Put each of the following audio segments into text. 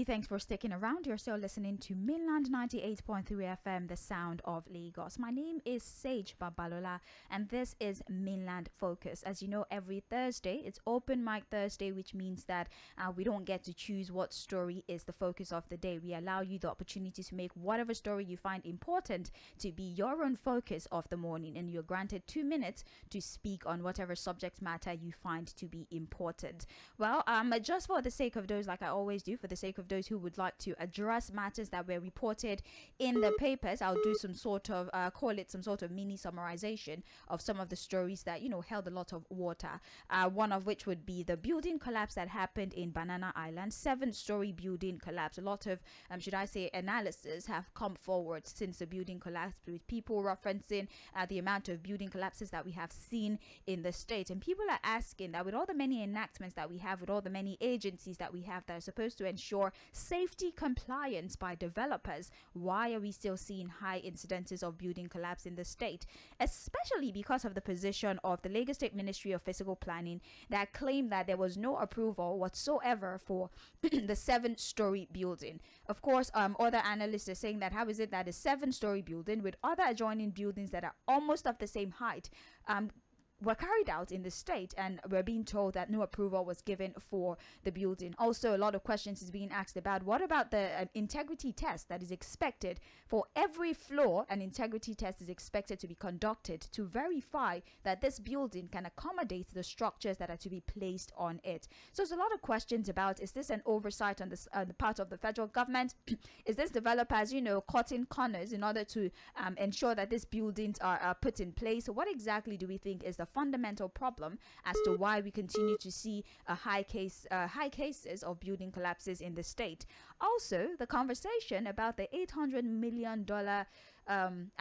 thanks for sticking around. You're still listening to Mainland 98.3 FM, the sound of Lagos. My name is Sage Babalola, and this is Mainland Focus. As you know, every Thursday, it's Open Mic Thursday, which means that we don't get to choose what story is the focus of the day. We allow you the opportunity to make whatever story you find important to be your own focus of the morning, and you're granted 2 minutes to speak on whatever subject matter you find to be important. Well, just for the sake of those, like I always do, for the sake of those who would like to address matters that were reported in the papers, I'll do some sort of call it some sort of mini summarization of some of the stories that held a lot of water. One of which would be the building collapse that happened in Banana Island. 7-story building collapse. A lot of should I say analysis have come forward since the building collapsed, with people referencing the amount of building collapses that we have seen in the state, and people are asking that with all the many enactments that we have, with all the many agencies that we have that are supposed to ensure safety compliance by developers, why are we still seeing high incidences of building collapse in the state? Especially because of the position of the Lagos State Ministry of Physical Planning that claimed that there was no approval whatsoever for the 7-story building. Of course, other analysts are saying that how is it that a 7-story building with other adjoining buildings that are almost of the same height were carried out in the state, and we're being told that no approval was given for the building. Also, a lot of questions is being asked about what about the integrity test that is expected for every floor. An integrity test is expected to be conducted to verify that this building can accommodate the structures that are to be placed on it. So there's a lot of questions about, is this an oversight on the part of the federal government? Is this developers cutting corners in order to ensure that these buildings are put in place? So what exactly do we think is the fundamental problem as to why we continue to see high cases of building collapses in the state? Also, the conversation about the $800 million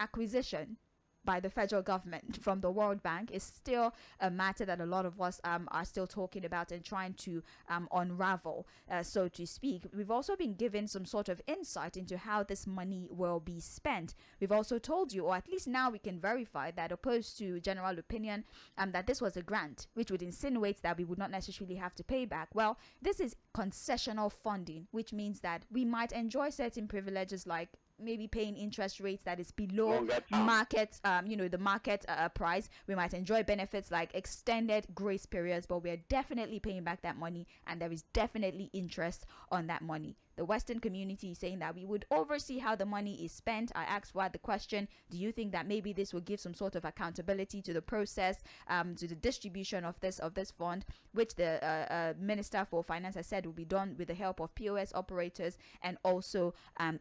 acquisition by the federal government from the World Bank is still a matter that a lot of us are still talking about and trying to unravel, so to speak. We've also been given some sort of insight into how this money will be spent. We've also told you, or at least now we can verify that, opposed to general opinion, that this was a grant, which would insinuate that we would not necessarily have to pay back. Well, this is concessional funding, which means that we might enjoy certain privileges like maybe paying interest rates that is below market, the market price. We might enjoy benefits like extended grace periods, but we're definitely paying back that money, and there is definitely interest on that money. The Western community is saying that we would oversee how the money is spent. I asked Fuhad the question, do you think that maybe this will give some sort of accountability to the process, to the distribution of this fund, which the Minister for Finance has said will be done with the help of POS operators and also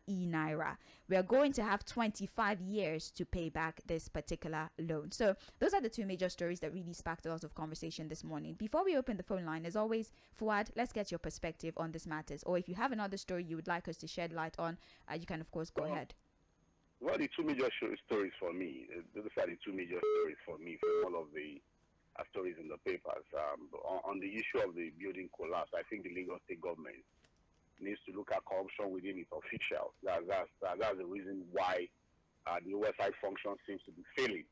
e-Naira. We are going to have 25 years to pay back this particular loan. So those are the two major stories that really sparked a lot of conversation this morning. Before we open the phone line, as always, Fuhad, let's get your perspective on this matters. Or if you have another story you would like us to shed light on, you can of course go ahead. Well, the two major stories for me, those are the two major stories for me from all of the stories in the papers. On the issue of the building collapse, I think the Lagos State government needs to look at corruption within its officials. That's the reason why the oversight function seems to be failing.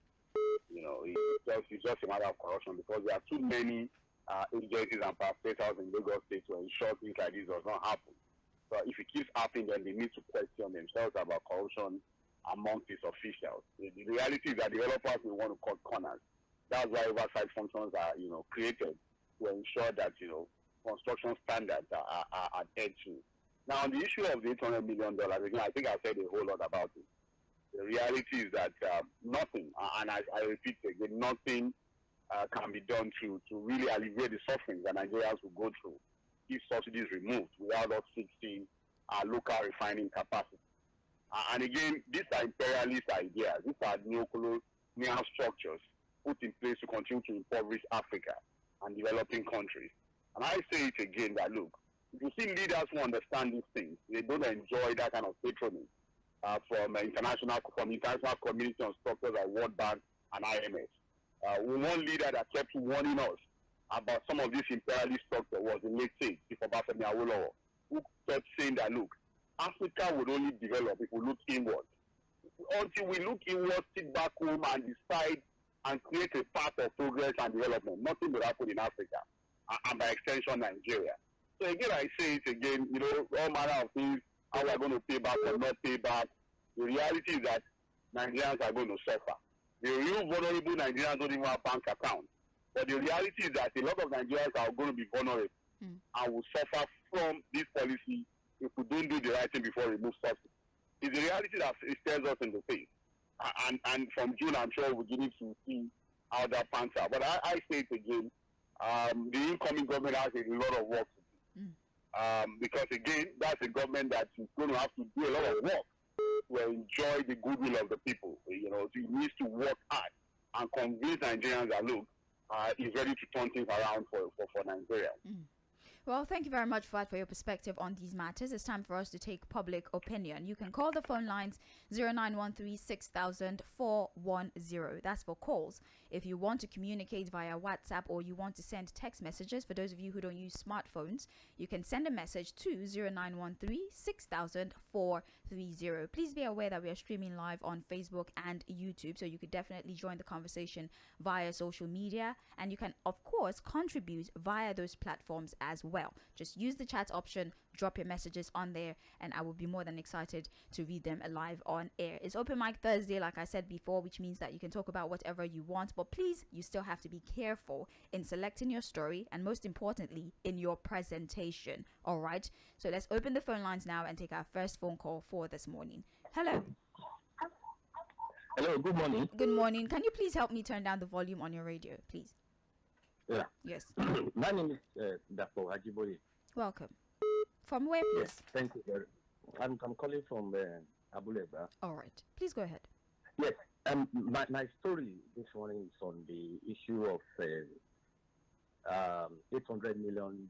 It's just a matter of corruption, because there are too many agencies and parastatals in Lagos State to ensure things like this does not happen. So if it keeps happening, then they need to question themselves about corruption amongst its officials. The reality is that developers will want to cut corners. That's why oversight functions are, created to ensure that, construction standards are adhered to. Now, on the issue of the $800 million, again, I think I've said a whole lot about it. The reality is that nothing, and I repeat again, nothing can be done to really alleviate the suffering that Nigerians will go through if subsidies removed without us fixing our local refining capacity. And again, these are imperialist ideas. These are neocolonial structures put in place to continue to impoverish Africa and developing countries. And I say it again that, look, if you see leaders who understand these things, they don't enjoy that kind of patronage from international community on structures like World Bank and IMF. One leader that kept warning us about some of these imperialist structures was the late Saheed, Babalola, who kept saying that, look, Africa would only develop if we look inward. Until we look inward, sit back home and decide and create a path of progress and development, nothing will happen in Africa, and by extension Nigeria. So again, I say it again, all manner of things, how we're going to pay back or not pay back. The reality is that Nigerians are going to suffer. The real vulnerable Nigerians don't even have bank accounts. But the reality is that a lot of Nigerians are going to be vulnerable and will suffer from this policy if we don't do the right thing before we move subsidy. It's the reality that it stares us in the face. And from June, I'm sure we're going to see how that pans out. But I say it again, the incoming government has a lot of work to do. Because again, that's a government that is going to have to do a lot of work to enjoy the goodwill of the people. It needs to work hard and convince Nigerians that, look, is ready to turn things around for Nigeria. Well, thank you very much, Fuhad, for your perspective on these matters. It's time for us to take public opinion. You can call the phone lines 0913 6000 410. That's for calls. If you want to communicate via WhatsApp or you want to send text messages, for those of you who don't use smartphones, you can send a message to 0913 6000 430. Please be aware that we are streaming live on Facebook and YouTube, so you could definitely join the conversation via social media, and you can, of course, contribute via those platforms as well. Just use the chat option, drop your messages on there, and I will be more than excited to read them live on air. It's Open Mic Thursday, like I said before, which means that you can talk about whatever you want, but please, you still have to be careful in selecting your story and, most importantly, in your presentation. All right, so let's open the phone lines now and take our first phone call for this morning. Hello. Hello, good morning. Good morning. Can you please help me turn down the volume on your radio, please? Yeah. Yes. My name is Dr. Hajiboye. Welcome. From where, please? Yes, thank you very much. I'm calling from Abuleba. All right. Please go ahead. Yes. My story this morning is on the issue of $800 million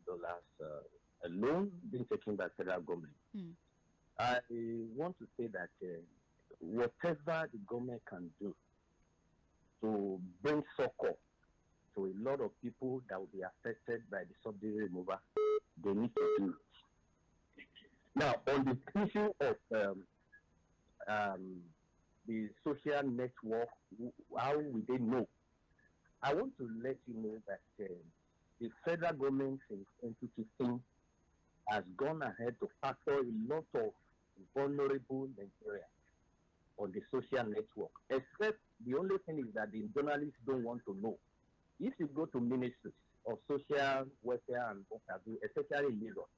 a loan being taken by federal government. I want to say that whatever the government can do to bring succor to a lot of people that will be affected by the subsidy removal, they need to do it. Now, on the issue of the social network, how will they know? I want to let you know that the federal government since 2015 has gone ahead to factor a lot of vulnerable Nigerians on the social network, except the only thing is that the journalists don't want to know. If you go to ministries of social welfare and what have you, especially in Lagos,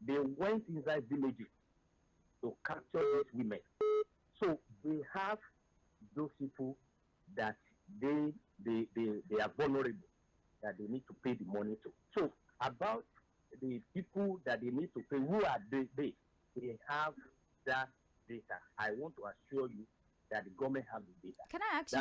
they went inside villages to capture these women. So they have those people that they are vulnerable, that they need to pay the money to. So about the people that they need to pay, who are they have that data. I want to assure you that the government have the data. Can I ask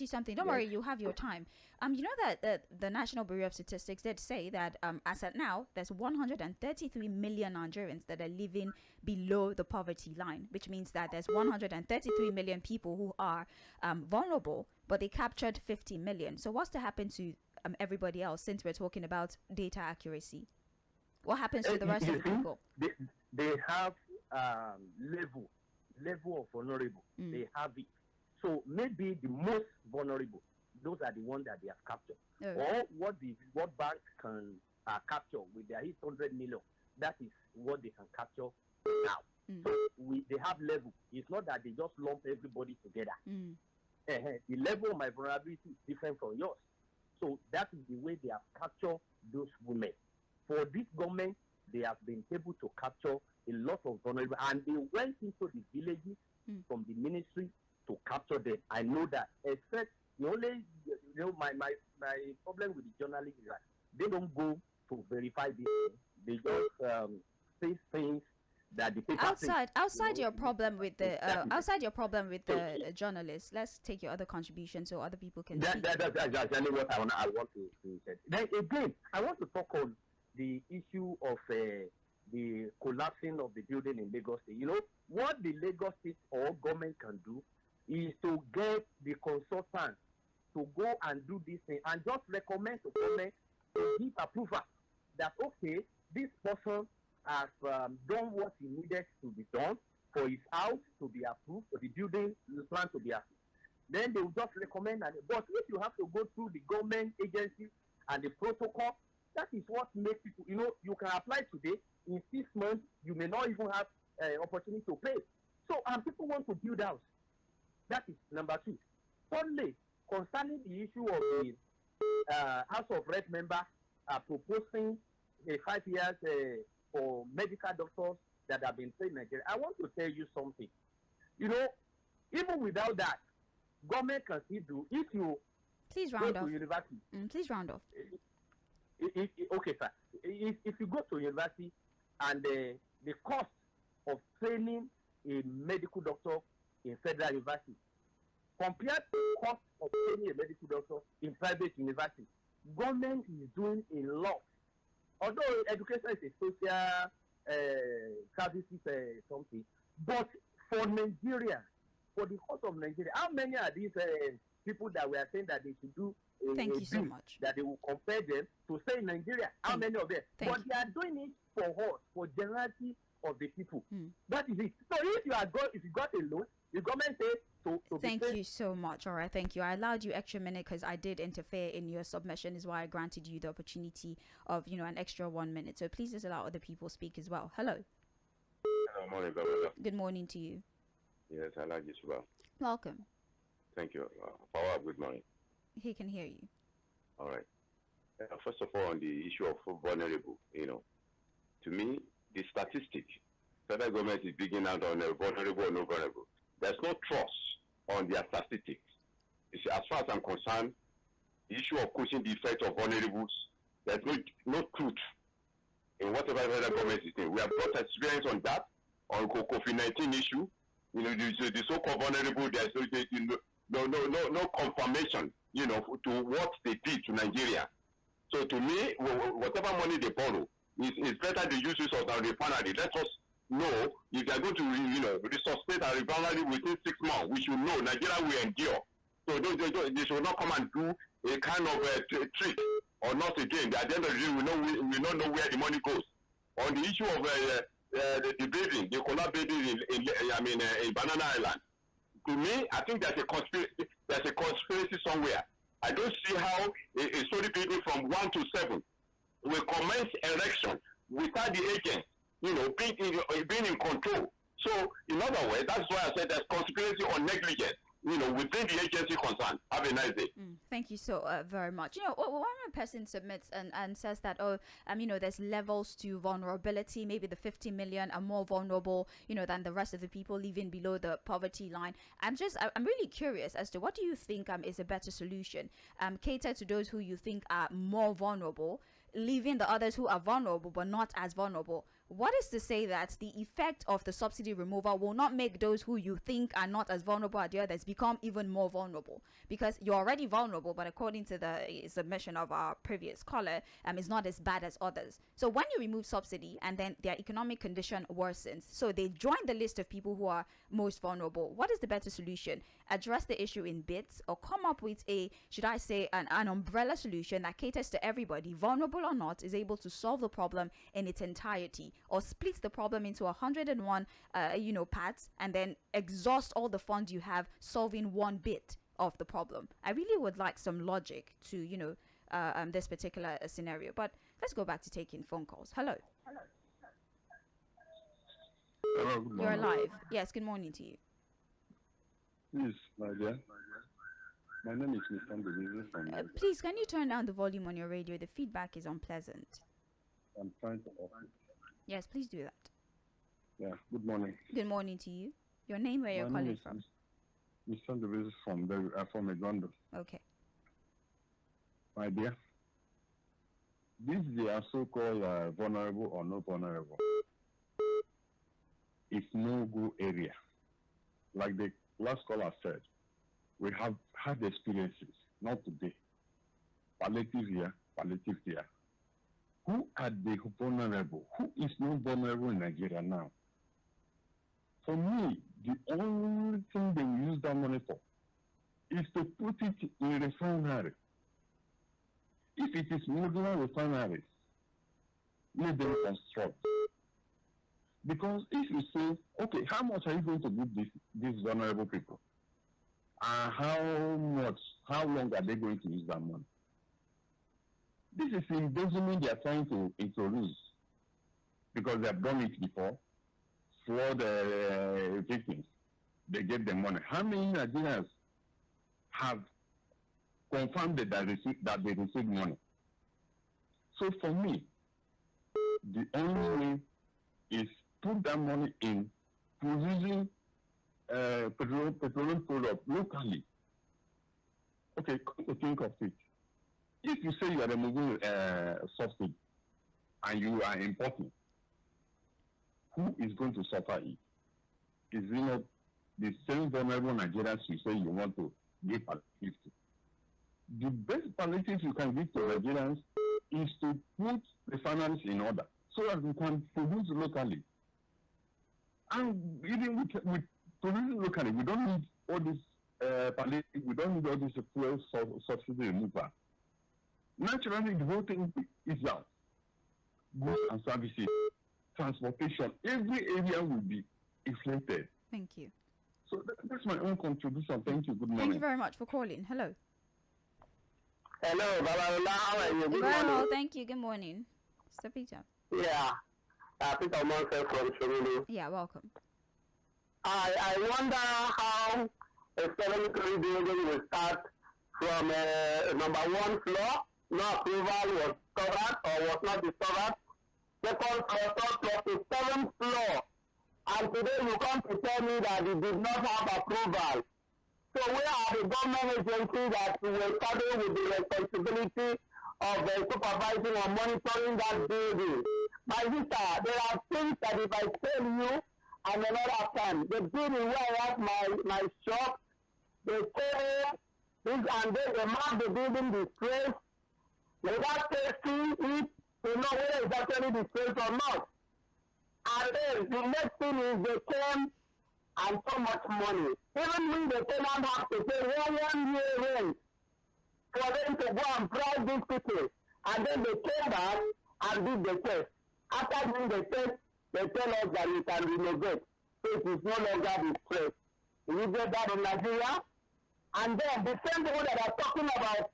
you something? Don't worry, you have your time. You know that the National Bureau of Statistics did say that as at now, there's 133 million Nigerians that are living below the poverty line, which means that there's 133 million people who are vulnerable, but they captured 50 million. So what's to happen to everybody else, since we're talking about data accuracy? What happens to the rest of the people? They have level of vulnerable. They have it. So maybe the most vulnerable, those are the ones that they have captured. Or what the World Bank can capture with their 800 million, that is what they can capture now. So they have level. It's not that they just lump everybody together. The level of my vulnerability is different from yours. So that is the way they have captured those women. For this government, they have been able to capture a lot of vulnerable, and they went into the villages from the ministry to capture them. I know that, except the only, my problem with the journalists is that they don't go to verify this thing. They just say things that the paper outside your problem with the journalists. Let's take your other contribution so other people can see. That's exactly what I want to say. Then again, I want to talk on the issue of the collapsing of the building in Lagos State. You know, what the Lagos State or government can do is to get the consultants to go and do this thing and just recommend to government to give approval that, okay, this person has done what he needed to be done for his house to be approved, for the building plan to be approved. Then they will just recommend. But if you have to go through the government agency and the protocol, That is what makes people, you can apply today. In 6 months, you may not even have opportunity to pay. So, and people want to build house. That is number 2. Thirdly, concerning the issue of the House of Rep member proposing 5 years for medical doctors that have been trained in Nigeria, I want to tell you something. Even without that, government can still do. If you please go round off. to university, Please round off. Okay, sir. If you go to university and the cost of training a medical doctor in federal university compared to the cost of training a medical doctor in private university, government is doing a lot. Although education is a social services something, but for Nigeria, for the cost of Nigeria, how many are these people that we are saying that they should do Thank you so much. that they will compare them to stay in Nigeria? How many of them? But they are doing it for us, for generality of the people. That is it. So if you got a loan, the government says to thank you so much. All right, thank you. I allowed you extra minute because I did interfere in your submission, is why I granted you the opportunity of an extra 1 minute. So please just allow other people speak as well. Hello. Good morning, Babalola. Good morning to you. Yes, I like this well. Welcome. Thank you. Power, good morning. He can hear you. All right. First of all, on the issue of vulnerable, to me, the statistic, federal government is digging out on vulnerable or no vulnerable. There's no trust on their statistics. You see, as far as I'm concerned, the issue of quoting the effect of vulnerables, there's no truth in whatever federal government is doing. We have got experience on that, on COVID-19 issue. The so-called vulnerable, there's no confirmation, to what they did to Nigeria. So to me, whatever money they borrow, it's better they use this as a refinery. Let us know if they are going to, resuscitate a refinery within 6 months. We should know Nigeria will endure. So they should not come and do a kind of trick or not again. At the end of the day, we don't know where the money goes. On the issue of the building, the Kola building in Banana Island, to me, I think there's a conspiracy somewhere. I don't see how a story building from 1 to 7 will commence erection without the agent, being in control. So, in other words, that's why I said there's conspiracy or negligence, within the agency concerned. Have a nice day. Thank you so very much. One person submits and says that, there's levels to vulnerability. Maybe the 50 million are more vulnerable, than the rest of the people living below the poverty line. I'm really curious as to what do you think is a better solution? Cater to those who you think are more vulnerable, leaving the others who are vulnerable but not as vulnerable. What is to say that the effect of the subsidy removal will not make those who you think are not as vulnerable as the others become even more vulnerable? Because you're already vulnerable, but according to the submission of our previous caller, it's not as bad as others. So when you remove subsidy and then their economic condition worsens, so they join the list of people who are most vulnerable, what is the better solution? Address the issue in bits, or come up with an umbrella solution that caters to everybody, vulnerable or not, is able to solve the problem in its entirety, or split the problem into 101 parts and then exhaust all the funds you have solving one bit of the problem. I really would like some logic to this particular scenario. But let's go back to taking phone calls. Hello. Hello, good You're morning. live. Yes, good morning to you. Please, my dear. My name is Mr. Ndebisi from Please, can you turn down the volume on your radio? The feedback is unpleasant. I'm trying to off it. Yes, please do that. Yeah, good morning. Good morning to you. Your name, where you're My name calling is from? Mr. Ndebisi from Uganda. Okay. My dear, this they are so-called vulnerable or not vulnerable. It's no go area. Like the last caller said, we have had experiences, not today. Palliative here, palliative here. Who are the vulnerable? Who is not vulnerable in Nigeria now? For me, the only thing they will use that money for is to put it in refinery. If it is modular refineries, let them construct. Because if you say, okay, how much are you going to give these vulnerable people? And how long are they going to use that money? This is embezzlement they are trying to introduce because they have done it before for the victims. They get them money. How many Nigerians have confirmed that they received money? So for me, the only way is put that money in producing petroleum products locally. Okay, come to think of it. If you say you are removing subsidy and you are importing, who is going to suffer it? Is it not the same vulnerable Nigerians you say you want to give palliative to? The best palliative you can give to Nigerians is to put refineries in order so that we can produce locally. And even with producing locally, we don't need all this palliative, we don't need all this fuel subsidy removal. Naturally, the whole thing is down. Goods and services, transportation, every area will be inflated. Thank you. So that's my own contribution. Thank you. Good morning. Thank you very much for calling. Hello. Hello, Babalola. How are you? Good Very morning. well, thank you. Good morning. Mr. Peter. Yeah. Peter Monson from Shirulu. Yeah, welcome. I wonder how a 7-story building will start from number 1 floor. No approval was covered or was not discovered. Second floor, third floor to 7th floor. And today you come to tell me that it did not have approval. So where are the government agencies that will started with the responsibility of supervising or monitoring that building? My sister, there are things that if I tell you and another time, the building where I have my shop, they say this and then they mark the building disgrace without testing it to know whether it's actually disgrace or not. And then the next thing is they came and so much money. Even when the tenant has to pay 1 year rent for them to go and price these people. And then they came back and did the test. After doing the test, they tell us that we can renovate. So it is no longer distress. We get that in Nigeria. And then the same people that are talking about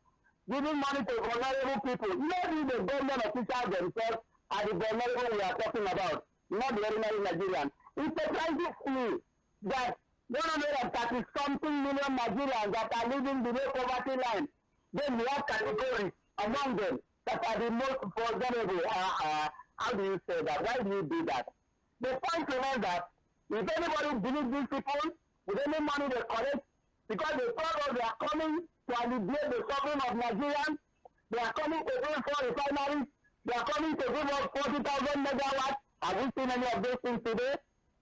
giving money to vulnerable people, maybe the government officials themselves are the vulnerable we are talking about, not the ordinary Nigerian. It surprises me that 130-something million Nigerians that are living below poverty line, then we have categories among them that are the most vulnerable. How do you say that? Why do you do that? The point remains that if anybody believes these people with any money they collect, because they thought they are coming to alleviate the suffering of Nigerians, they are coming to build 4 refineries, they are coming to give us 40,000 megawatts. Have you seen any of those things today?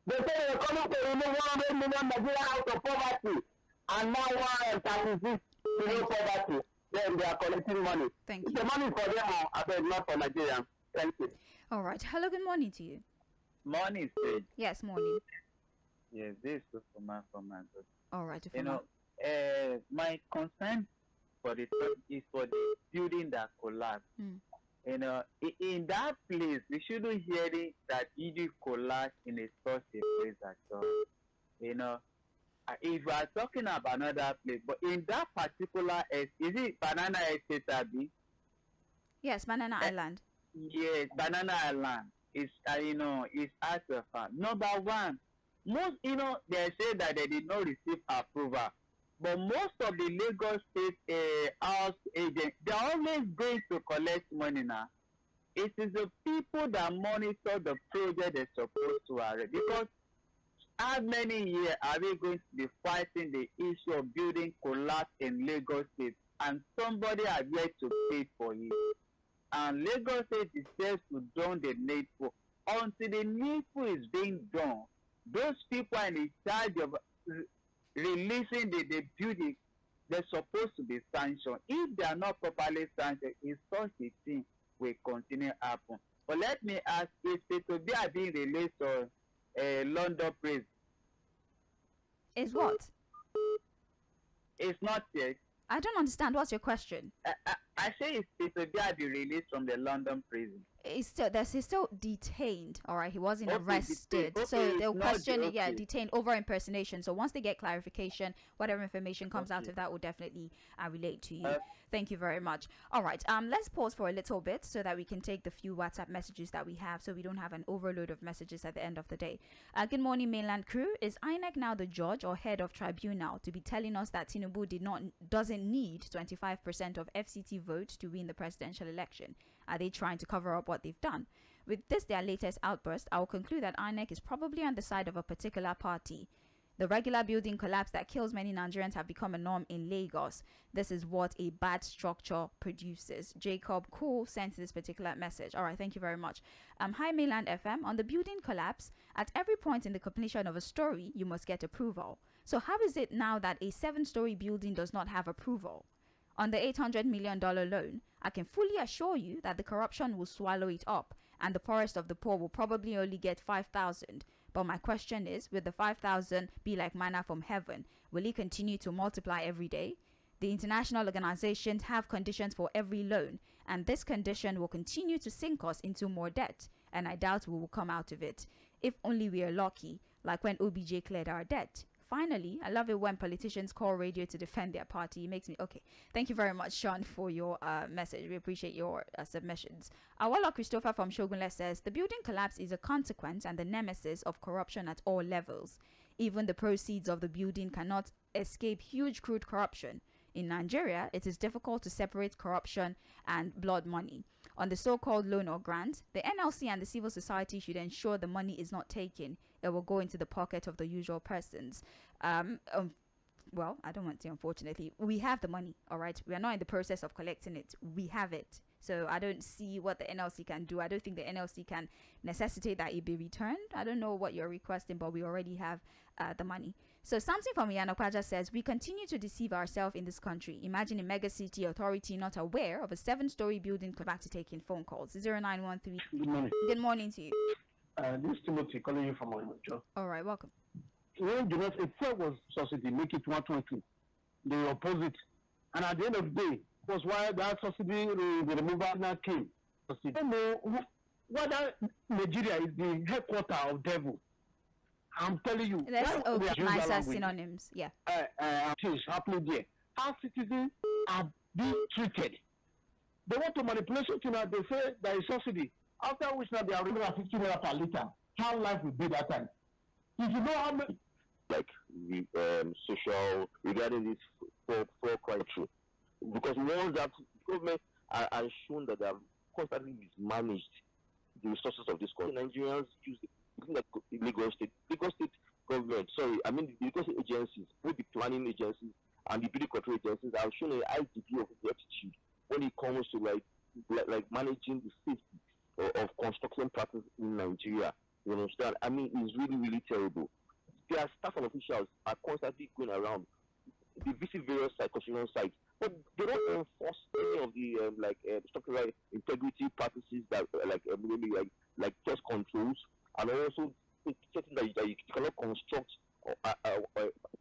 They say they are coming to remove 100 million Nigerians out of poverty, and now 136 million poverty. Then they are collecting money. Thank you. The money for them, I bet not for Nigerians. Thank you. All right. Hello, good morning to you. Morning, Sage. Yes, morning. Yes, this is from my good. All right. You know, my concern for the is for the building that collapsed. You know, in that place, we shouldn't hear it that it did collapse in a such a place at all. You know, if we are talking about another place, but in that particular is it Banana Estate, Abi? Yes, Banana Island. Yes, Banana Island is you know, is as a farm. Number one, most they say that they did not receive approval, but most of the Lagos State house agents, they are always going to collect money now. It is the people that monitor the project they're supposed to arrest, because how many years are we going to be fighting the issue of building collapse in Lagos State, and somebody has yet to pay for it? And Lagos State is said to do the needful. Until the needful is being done, those people are in charge of releasing the building, they're supposed to be sanctioned. If they are not properly sanctioned, it's such a thing will continue to happen. But let me ask, if they are being released on London prison? Is what? It's not yet. I don't understand. What's your question? I say it's to be released from the London prison. he's still detained. All right, he wasn't Okay, arrested, detained. so Okay, they'll not question it. Yeah, okay. detained over impersonation. So once they get clarification, whatever information comes out Okay. of that will definitely relate to you. Uh, Thank you very much. All right, let's pause for a little bit so that we can take the few WhatsApp messages that we have, so we don't have an overload of messages at the end of the day. Good morning, mainland crew. Is INEC now the judge or head of tribunal to be telling us that Tinubu doesn't need 25% of FCT votes to win the presidential election? Are they trying to cover up what they've done? With this, their latest outburst, I will conclude that INEC is probably on the side of a particular party. The regular building collapse that kills many Nigerians have become a norm in Lagos. This is what a bad structure produces. Jacob Cole sent this particular message. All right, thank you very much. Hi, Mainland FM. On the building collapse, at every point in the completion of a story, you must get approval. So how is it now that a 7-story building does not have approval? On the $800 million loan, I can fully assure you that the corruption will swallow it up, and the poorest of the poor will probably only get 5,000. But my question is, will the 5,000 be like manna from heaven? Will it continue to multiply every day? The international organizations have conditions for every loan, and this condition will continue to sink us into more debt, and I doubt we will come out of it. If only we are lucky, like when OBJ cleared our debt. Finally, I love it when politicians call radio to defend their party. It makes me okay. Thank you very much, Sean, for your message. We appreciate your submissions. Awala Christopher from Shogunle says the building collapse is a consequence and the nemesis of corruption at all levels. Even the proceeds of the building cannot escape huge crude corruption. In Nigeria, it is difficult to separate corruption and blood money. On the so-called loan or grant, the NLC and the civil society should ensure the money is not taken. It will go into the pocket of the usual persons. Well, I don't want to, unfortunately. We have the money, all right? We are not in the process of collecting it. We have it. So I don't see what the NLC can do. I don't think the NLC can necessitate that it be returned. I don't know what you're requesting, but we already have the money. So something from Yanokwaja says, we continue to deceive ourselves in this country. Imagine a mega city authority not aware of a 7-story building. Come back to taking phone calls. 0913. Good morning. Good morning to you. This is Timothy calling you from Oyojo. All right, welcome. When do not, if fuel was subsidy, make it 120. They oppose it. And at the end of the day, was why that subsidy, the removal now came. I don't know whether Nigeria is the headquarters of devil. I'm telling you. Let's nicer synonyms. Yeah. Things happening there. How citizens are being treated. They want to manipulate something that they say there is subsidy. After which now they are 50 naira per liter. How life will be that time? If you know how many social regarding this for criteria, because once that government are shown that they have constantly mismanaged the resources of this country, Nigerians use like Lagos State government. Sorry, I mean the Lagos State agencies, both the planning agencies and the building control agencies, have shown a high degree of aptitude when it comes to like managing the safety of construction practices in Nigeria. You understand? I mean, it's really, really terrible. Their staff and officials are constantly going around. They visit various construction sites, but they don't enforce any of the structural integrity practices that like just controls, and also certain that you cannot construct a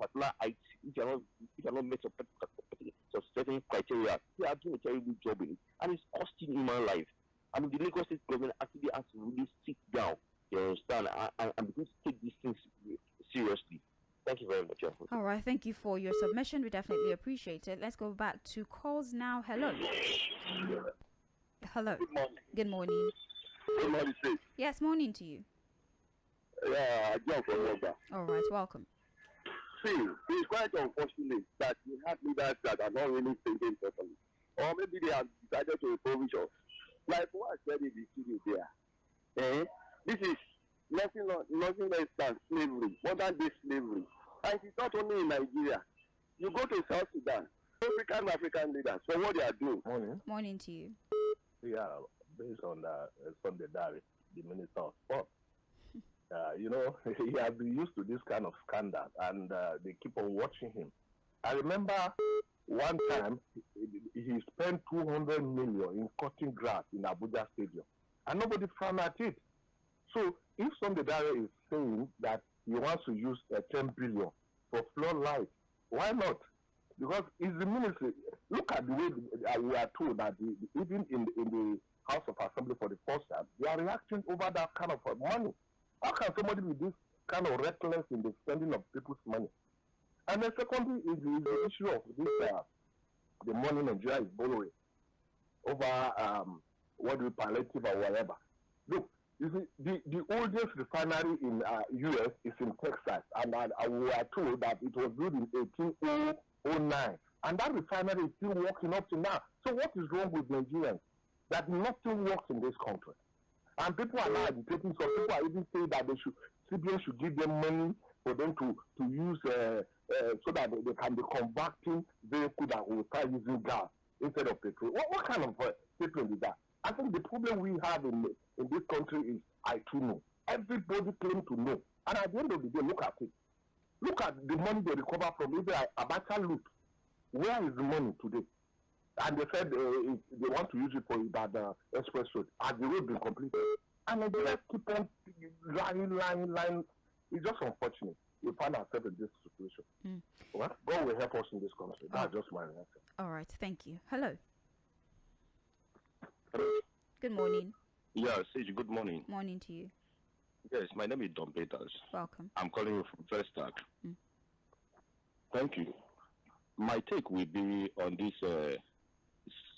particular height if you are not met of certain criteria. They are doing a terrible job in it, and it's costing human life. I mean, the Lagos State government actually has to really sit down. You understand? I'm going to take these things seriously. Thank you very much. All right, thank you for your submission. We definitely appreciate it. Let's go back to calls now. Hello. Hello. Good morning. Good morning. Good morning, sis. Yes, morning to you. Yeah, John from Oga. All right, welcome. See, it's quite unfortunate that we have leaders that are not really thinking properly. Or maybe they have decided to improvise us. Like what I said in the studio there. This is nothing less than slavery, modern day slavery. And it's not only in Nigeria. You go to South Sudan, African leaders, so what they are doing. Morning. Morning to you. Yeah, based on Sunday Dari, the Minister of Sport. He has been used to this kind of scandal, and they keep on watching him. I remember one time he spent 200 million in cutting grass in Abuja Stadium, and nobody frowned at it. So if Sunday Dari is saying that he wants to use 10 billion for floodlight, why not? Because it's the ministry. Look at the way we are told that even in House of Assembly for the first time, they are reacting over that kind of money. How can somebody be this kind of reckless in the spending of people's money? And then secondly is the issue of this, the money Nigeria is borrowing over palliative or whatever. Look, you see, the oldest refinery in U.S. is in Texas, and we are told that it was built in 1809, and that refinery is still working up to now. So what is wrong with Nigerians? That nothing works in this country. And people are now agitating, some people are even saying that CBN should give them money for them to use so that they can be converting vehicles that will start using gas instead of petrol. What kind of statement is that? I think the problem we have in this country is I too know. Everybody claims to know. And at the end of the day, look at it. Look at the money they recover from either Abacha loot. Where is the money today? And they said they want to use it for that express road. Has the road been completed? And they just keep on lying. It's just unfortunate. We find ourselves in this situation. Well, God will help us in this country. That's just my answer. All right, thank you. Hello. Good morning. Yeah, Sage, good morning. Morning to you. Yes, my name is Don Peters. Welcome. I'm calling you from First Thank you. My take will be on this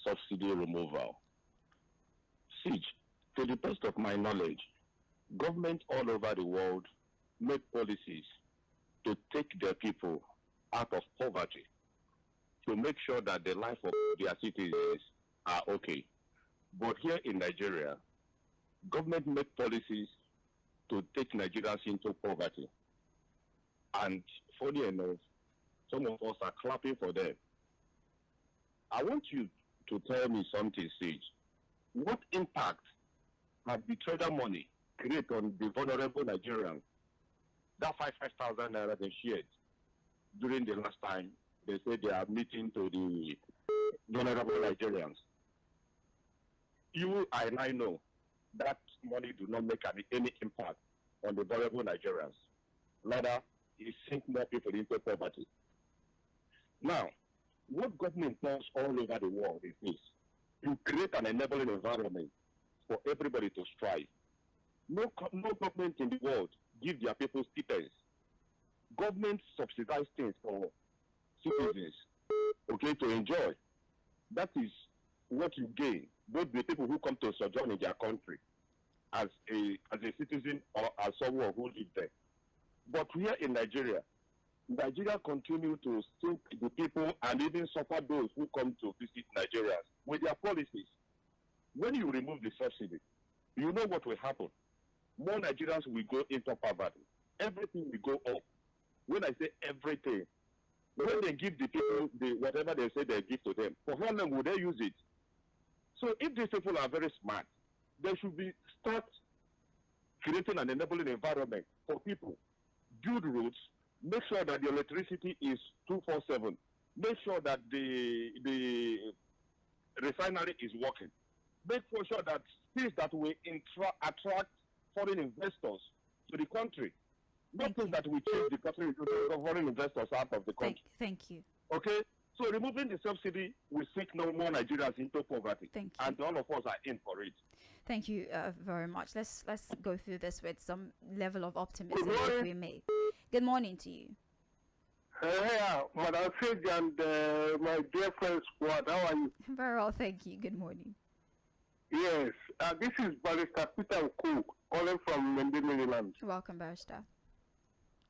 subsidy removal. Siege, to the best of my knowledge, governments all over the world make policies to take their people out of poverty, to make sure that the life of their citizens are okay. But here in Nigeria, government make policies to take Nigerians into poverty. And funny enough, some of us are clapping for them. I want you to tell me something, Sage. What impact have the trader money created on the vulnerable Nigerians? That 5,000 naira they shared during the last time they said they are meeting to the vulnerable Nigerians. You and I know that money do not make any impact on the vulnerable Nigerians. Rather, it sinks more people into poverty. Now, what government does all over the world is this. You create an enabling environment for everybody to strive. No government in the world give their people stipends. Government subsidize things for citizens, okay, to enjoy. That is what you gain, both the people who come to sojourn in their country as a citizen or as someone who lives there. But here in Nigeria continue to sink the people and even suffer those who come to visit Nigeria with their policies. When you remove the subsidy, you know what will happen. More Nigerians will go into poverty. Everything will go up. When I say everything, when they give the people whatever they say they give to them, for how long will they use it? So if these people are very smart, they should start creating an enabling environment for people. Build roads, make sure that the electricity is 24/7. Make sure that the refinery is working. Make sure that things that will attract foreign investors to the country. Not things that will change the country to foreign investors out of the country. Thank you. Okay? So removing the subsidy will sink no more Nigerians into poverty. Thank you. And all of us are in for it. Thank you very much. Let's go through this with some level of optimism if we may. Good morning to you. Madam Saheed and my dear friend Fuhad, how are you? Very well, thank you. Good morning. Yes, this is Barrister Peter Cook calling from Maryland. Welcome, Barrister.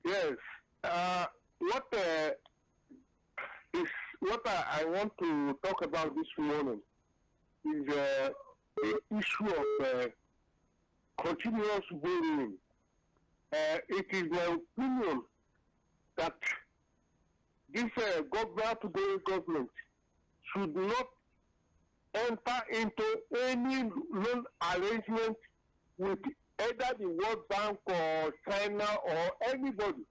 Yes, what I want to talk about this morning is the issue of continuous borrowing. It is my opinion that this government should not enter into any loan arrangement with either the World Bank or China or anybody,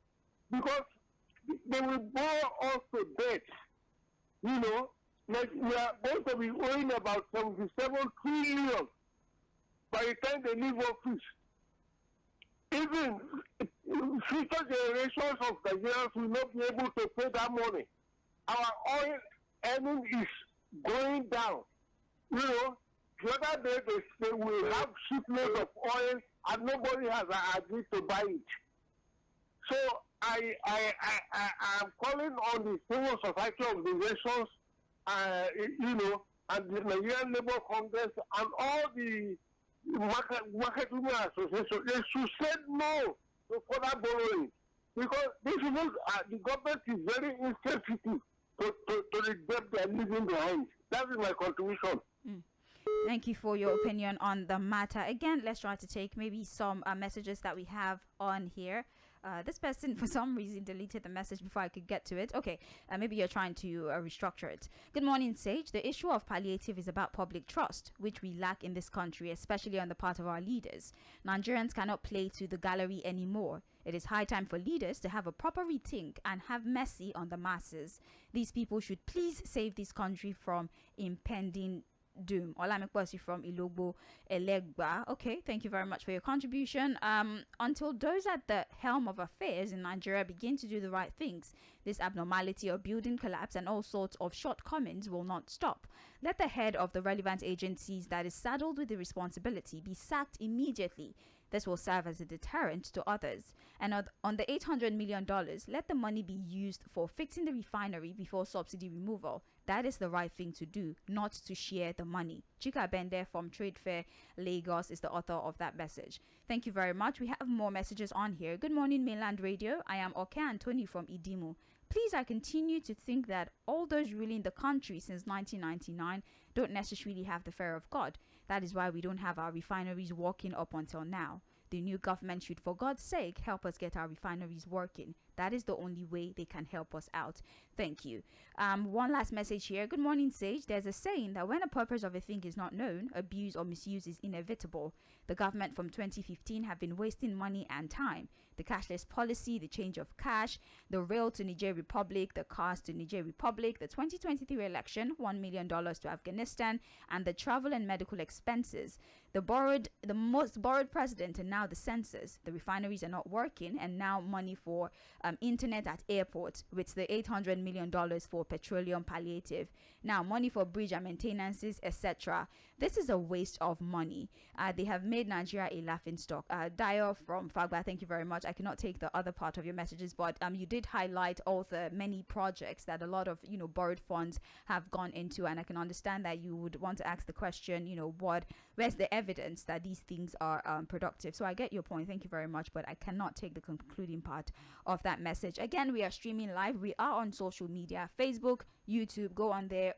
because they will borrow us to debt. You know, like we are going to be owing about 77 trillion by the time they leave office. Even future generations of Nigerians will not be able to pay that money. Our oil earning is going down. You know, The other day they say we have shipments of oil and nobody has agreed to buy it. So I am calling on the civil society organizations, and the Nigerian Labour Congress and all the market women associations. They should say no to further borrowing, because this is the government is very insensitive to the debt they are leaving behind. That is my contribution. Thank you for your opinion on the matter. Again, let's try to take maybe some messages that we have on here. This person, for some reason, deleted the message before I could get to it. Okay, maybe you're trying to restructure it. Good morning, Sage. The issue of palliative is about public trust, which we lack in this country, especially on the part of our leaders. Nigerians cannot play to the gallery anymore. It is high time for leaders to have a proper rethink and have mercy on the masses. These people should please save this country from impending doom. Olamekbosi from Ilogbo Elegba. Okay, thank you very much for your contribution. Until those at the helm of affairs in Nigeria begin to do the right things, this abnormality or building collapse and all sorts of shortcomings will not stop. Let the head of the relevant agencies that is saddled with the responsibility be sacked immediately. This will serve as a deterrent to others. And on the $800 million, let the money be used for fixing the refinery before subsidy removal. That is the right thing to do, not to share the money. Chika Bende from Trade Fair Lagos is the author of that message. Thank you very much. We have more messages on here. Good morning, Mainland Radio. I am Oke Anthony from Idimu. Please, I continue to think that all those ruling the country since 1999 don't necessarily have the fear of God. That is why we don't have our refineries working up until now. The new government should, for God's sake, help us get our refineries working. That is the only way they can help us out. Thank you. One last message here. Good morning, Sage. There's a saying that when a purpose of a thing is not known, abuse or misuse is inevitable. The government from 2015 have been wasting money and time. The cashless policy, the change of cash, the rail to Niger Republic, the cars to Niger Republic, the 2023 election, $1 million to Afghanistan, and the travel and medical expenses. The most borrowed president, and now the census. The refineries are not working, and now money for internet at airports with the $800 million for petroleum palliative. Now money for bridge and maintenances, etc. This is a waste of money. They have made Nigeria a laughing stock. Dio from Fagba, thank you very much. I cannot take the other part of your messages, but you did highlight all the many projects that a lot of borrowed funds have gone into, and I can understand that you would want to ask the question, where's the evidence that these things are productive? So I get your point. Thank you very much, but I cannot take the concluding part of that message. Again, we are streaming live. We are on social media, Facebook, YouTube. Go on there,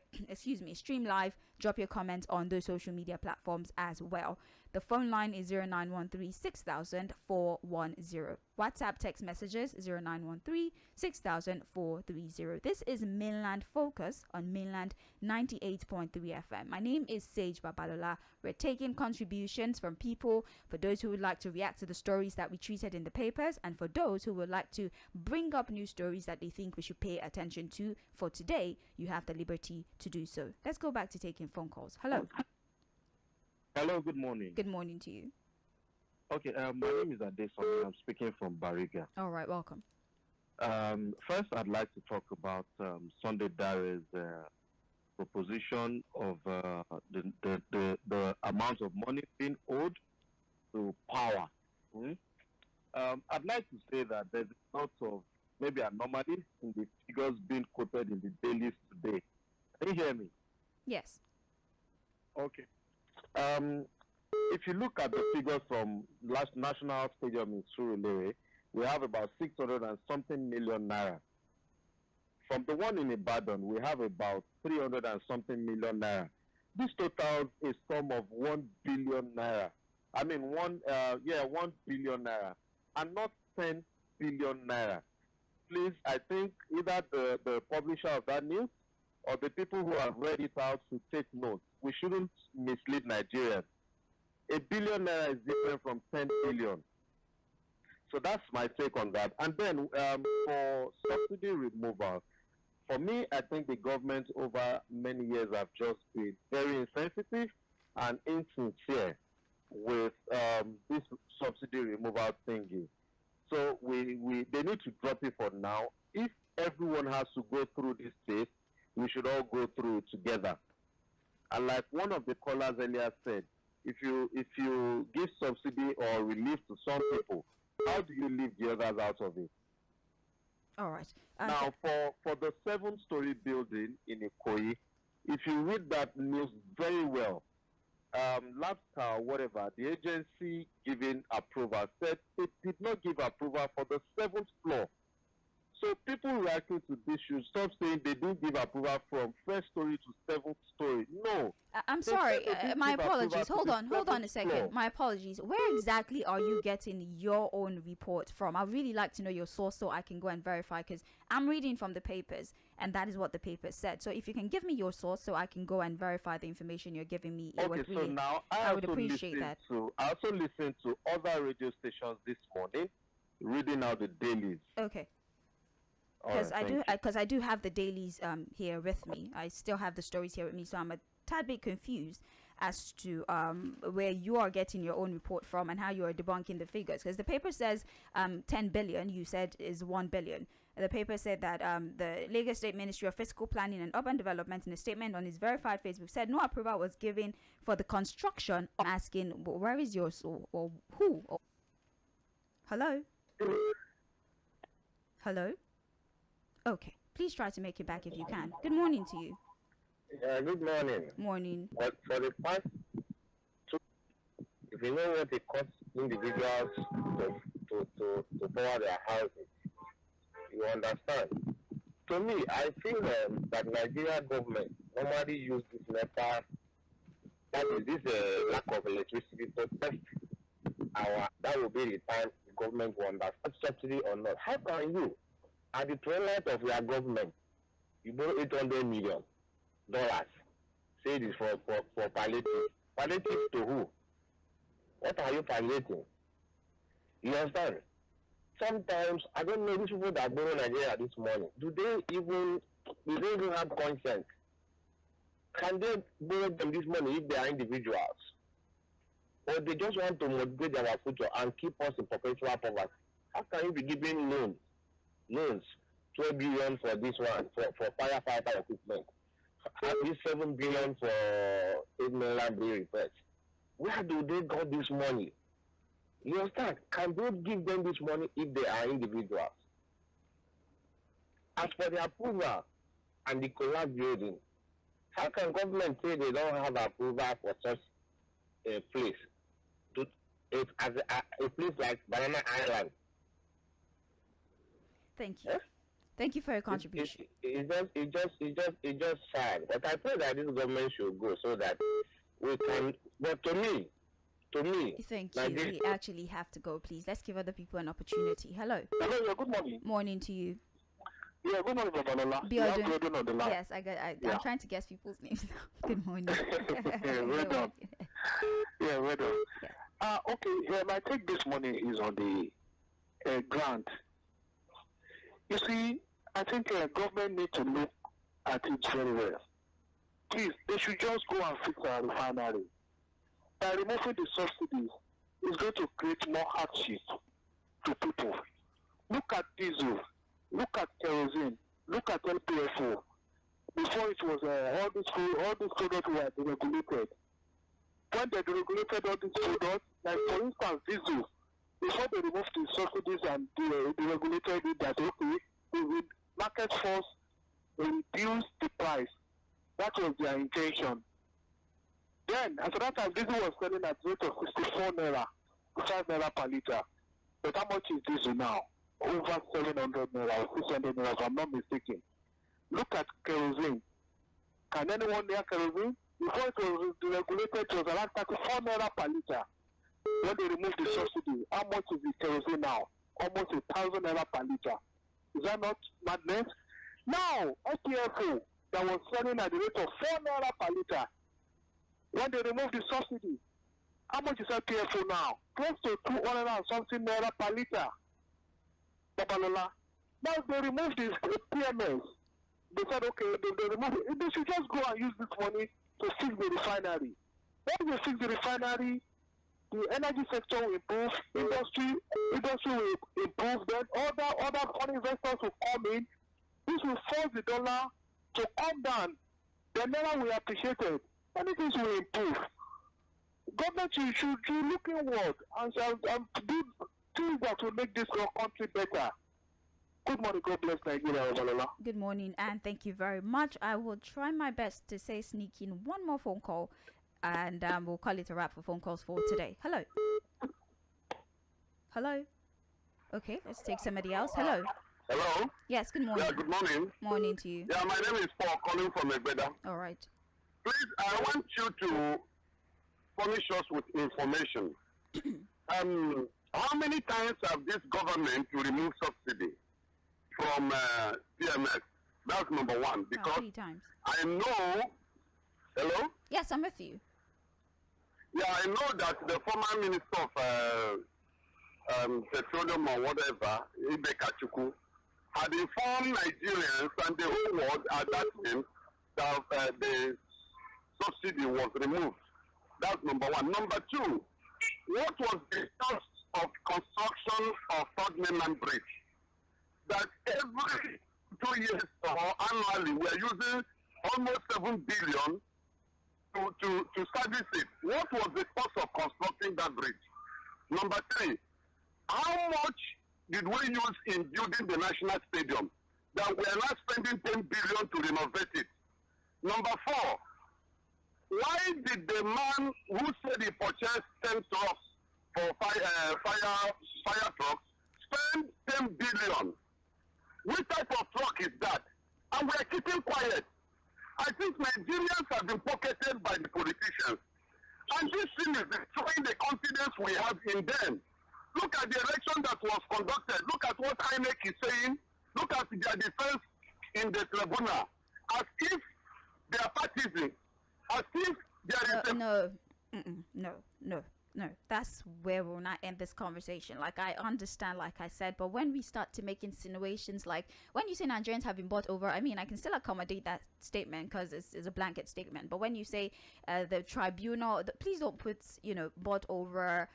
stream live. Drop your comments on those social media platforms as well. The phone line is 0913 6000 410. WhatsApp text messages 0913 6000 430. This is Mainland Focus on Mainland 98.3 FM. My name is Sage Babalola. We're taking contributions from people, for those who would like to react to the stories that we treated in the papers, and for those who would like to bring up new stories that they think we should pay attention to. For today, you have the liberty to do so. Let's go back to taking phone calls. Hello. Hello, good morning. Good morning to you. Okay, my name is Adeson. I'm speaking from Bariga. All right, welcome. First, I'd like to talk about Sunday Dare's proposition of the amount of money being owed to power. I'd like to say that there's a lot of maybe anomalies in the figures being quoted in the dailies today. Can you hear me? Yes. Okay. If you look at the figures from last National Stadium in Surulere, we have about 600 and something million naira. From the one in Ibadan, we have about 300 and something million naira. This totals a sum of 1 billion naira. I mean, 1 billion naira, and not 10 billion naira. Please, I think either the publisher of that news or the people who have read it out should take note. We shouldn't mislead Nigerians. 1 billion naira is different from 10 billion. So that's my take on that. And then for subsidy removal, for me, I think the government over many years have just been very insensitive and insincere with this subsidy removal thingy. So they need to drop it for now. If everyone has to go through this phase, we should all go through it together. And like one of the callers earlier said, if you give subsidy or relief to some people, how do you leave the others out of it? All right. Now, for the 7-story building in Ikoyi, if you read that news very well, LAPSCA or whatever, the agency giving approval said it did not give approval for the 7th floor. So people reacting to this should stop saying they didn't give approval from first story to 7th story. No. I'm sorry. My apologies. Hold on a second. Floor. My apologies. Where exactly are you getting your own report from? I'd really like to know your source so I can go and verify, because I'm reading from the papers and that is what the paper said. So if you can give me your source so I can go and verify the information you're giving me, okay, so now I would appreciate that. I also listened to other radio stations this morning reading out the dailies. Okay. Because I do have the dailies here with me. I still have the stories here with me, so I'm a tad bit confused as to where you are getting your own report from and how you are debunking the figures. Because the paper says 10 billion, you said is 1 billion. The paper said that the Lagos State Ministry of Fiscal Planning and Urban Development, in a statement on its verified Facebook, said no approval was given for the construction. I'm asking, where is yours or who? Hello? Hello? Okay, please try to make it back if you can. Good morning to you. Good morning. Morning. But for the past if you know what it costs individuals to power their houses, you understand. To me, I feel that Nigeria government normally use this NEPA, that is this lack of electricity to test that will be the time the government will understand subsidy or not. How can you, at the twilight of your government, you borrow $800 million, say this for palliative. Palliative to who? What are you palliating? You understand? Sometimes, I don't know, these people that borrow Nigeria this morning, do they even have consent? Can they borrow them this money if they are individuals? Or they just want to motivate our future and keep us in perpetual poverty? How can you be giving loans, 12 billion for this one, for firefighter equipment, at least 7 billion for 8 Mainland repairs? Where do they got this money? You understand? Can they give them this money if they are individuals? As for the approval and the collapse building, how can government say they don't have approval for such a place? As a place like Banana Island. Thank you. Thank you for your contribution. It's just sad. But I pray that this government should go so that we can. But to me. Thank you. We actually have to go, please. Let's give other people an opportunity. Hello. Hello. Yeah, good morning. Morning to you. Yeah, good morning, Babalola. Yes, I'm trying to guess people's names now. Good morning. Yeah, well done. Yeah, well done. Yeah. Okay. My take this morning is on the grant. You see, I think government need to look at it very well. Please, they should just go and fix our refinery. By removing the subsidies, it's going to create more hardship to people. Look at diesel, look at kerosene, look at LPFO. Before it was all these products were deregulated. When they deregulated all these products, like for instance diesel, before they removed the subsidies and deregulated it, that okay, they would market force reduce the price. That was their intention. Then, at that time, diesel was selling at the rate of 64 naira, 5 naira per liter. But how much is diesel now? Over 700 naira or 600 naira, if I'm not mistaken. Look at kerosene. Can anyone near kerosene? Before it was deregulated, it was around 34 naira per liter. When they removed the subsidy, how much is the kerosene now? Almost 1,000 naira per liter. Is that not madness? Now, SPFO that was selling at the rate of 4 naira per liter, when they removed the subsidy, how much is SPFO now? Close to 200 and something naira per liter. Babalola. Now they removed this PMS. They said, okay, they removed it. They should just go and use this money to fix the refinery. When they fix the refinery, the energy sector will improve, industry will improve, then other foreign investors will come in. This will force the dollar to come down. The naira will appreciate it. many things will improve. Government should look inward and do things that will make this country better. Good morning, God bless Nigeria, Babalola. Good morning, and thank you very much. I will try my best to sneak in one more phone call, and we'll call it a wrap for phone calls for today. Hello. Hello. Okay, let's take somebody else. Hello. Hello? Yes, good morning. Yeah, good morning. Morning to you. Yeah, my name is Paul, calling from Egbeda. All right. Please, I want you to furnish us with information. How many times have this government to remove subsidy from PMS? That's number one. Because 3 times. I know... Hello? Yes, I'm with you. Yeah, I know that the former minister of petroleum or whatever, Ibe Kachuku, had informed Nigerians and the whole world at that time that the subsidy was removed. That's number one. Number two, what was the cost of construction of Third Mainland Bridge? That every 2 years or annually we are using almost 7 billion to service it. What was the cost of constructing that bridge? Number three, how much did we use in building the National Stadium that we are now spending 10 billion to renovate it? Number four, why did the man who said he purchased 10 trucks for fire trucks spend 10 billion? Which type of truck is that? And we are keeping quiet. I think Nigerians have been pocketed by the politicians. And this thing is destroying the confidence we have in them. Look at the election that was conducted. Look at what INEC is saying. Look at their defense in the tribunal. As if they are partisan. As if there is No. That's where we'll not end this conversation. Like, I understand, like I said, but when we start to make insinuations, like when you say Nigerians have been bought over, I mean, I can still accommodate that statement because it's a blanket statement. But when you say the tribunal, please don't put, bought over,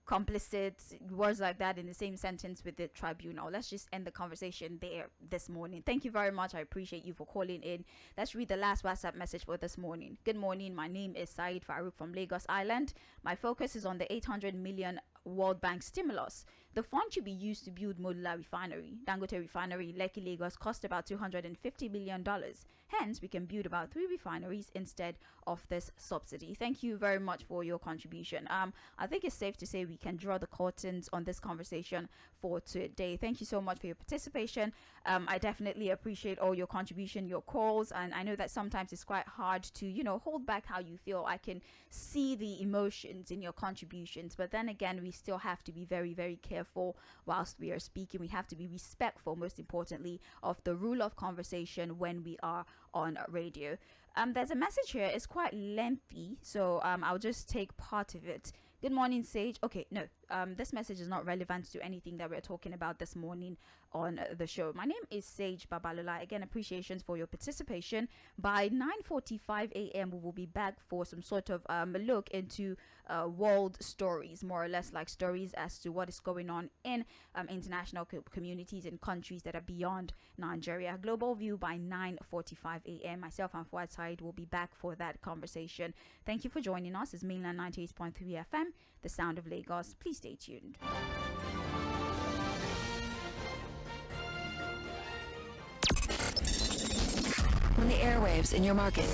complicit, words like that in the same sentence with the tribunal. Let's just end the conversation there this morning. Thank you very much. I appreciate you for calling in. Let's read the last WhatsApp message for this morning. Good morning. My name is Saheed from Lagos Island. My focus is on the 800 million World Bank stimulus. The fund should be used to build modular refinery. Dangote refinery in Lekki, Lagos cost about $250 million. Hence, we can build about 3 refineries instead of this subsidy. Thank you very much for your contribution. I think it's safe to say we can draw the curtains on this conversation for today. Thank you so much for your participation. I definitely appreciate all your contribution, your calls, and I know that sometimes it's quite hard to, hold back how you feel. I can see the emotions in your contributions, but then again, we still have to be very, very careful whilst we are speaking. We have to be respectful, most importantly, of the rule of conversation when we are on radio. There's a message here. It's quite lengthy, so I'll just take part of it. Good morning, Sage. Okay, no, this message is not relevant to anything that we're talking about this morning on the show. My name is Sage Babalola. Again, appreciations for your participation. By 9:45 a.m., we will be back for some sort of look into world stories, more or less like stories as to what is going on in international communities and countries that are beyond Nigeria. Global View by 9:45 a.m. Myself and Fuhad will be back for that conversation. Thank you for joining us. It's Mainland 98.3 FM, the sound of Lagos. Please stay tuned. On the airwaves in your market.